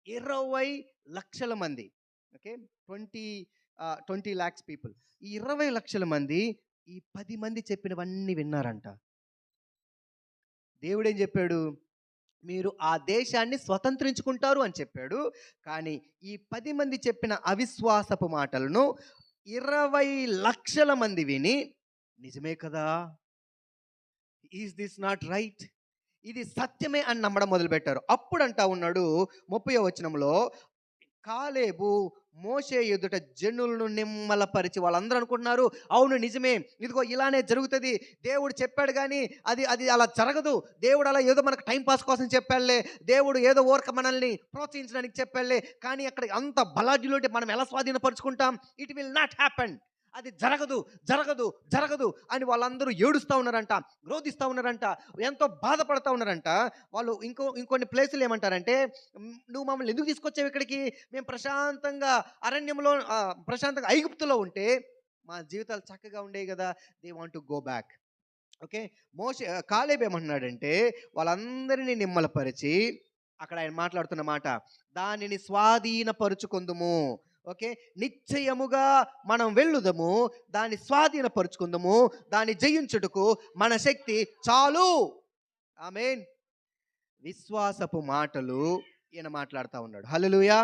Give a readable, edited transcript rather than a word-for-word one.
20,00,000 మంది. Okay. 20 lakhs people. ఈ 20,00,000 మంది ఈ 10 మంది చెప్పినవన్నీ విన్నారంట. దేవుడేం చెప్పాడు? మీరు ఆ దేశాన్ని స్వతంత్రించుకుంటారు అని చెప్పాడు. కానీ ఈ 10 మంది చెప్పిన అవిశ్వాసపు మాటలను 20,00,000 మంది విని, నిజమే కదా! Is this not right? ఇది సత్యమే అని నమ్మడం మొదలుపెట్టారు. అప్పుడంటా ఉన్నాడు 30వ వచనంలో, కాలేబు మోషే ఎదుట జనులను నిమ్మలపరిచి, వాళ్ళందరూ అనుకుంటున్నారు అవును నిజమే, ఇదిగో ఇలానే జరుగుతుంది, దేవుడు చెప్పాడు కానీ అది అది అలా జరగదు, దేవుడు అలా ఏదో మనకు టైం పాస్ కోసం చెప్పాడులే, దేవుడు ఏదో ఊరక మనల్ని ప్రోత్సహించడానికి చెప్పాడులే, కానీ అక్కడ అంత బలాఢ్యులు ఉంటే మనం ఎలా స్వాధీనపరుచుకుంటాం? It will not happen. అది జరగదు జరగదు జరగదు అని వాళ్ళందరూ ఏడుస్తూ ఉన్నారంట, రోధిస్తూ ఉన్నారంట, ఎంతో బాధపడతా ఉన్నారంట. వాళ్ళు ఇంకొన్ని ప్లేసులు ఏమంటారంటే, నువ్వు మమ్మల్ని ఎందుకు తీసుకొచ్చావు ఇక్కడికి? మేము ప్రశాంతంగా అరణ్యంలో ప్రశాంతంగా ఐగుప్తులో ఉంటే మా జీవితాలు చక్కగా ఉండేవి కదా. They want to go back. Okay. Caleb ఏమంటున్నాడంటే, వాళ్ళందరినీ నిమ్మలపరిచి, అక్కడ ఆయన మాట్లాడుతున్న మాట, దానిని స్వాధీనపరుచుకుందుము. ఓకే. నిశ్చయముగా మనం వెళ్ళుదము, దాన్ని స్వాధీనపరుచుకుందాము, దాన్ని జయించుటకు మన శక్తి చాలు. ఆమేన్. విశ్వాసపు మాటలు ఈయన మాట్లాడుతూ ఉన్నాడు. హల్లెలూయా.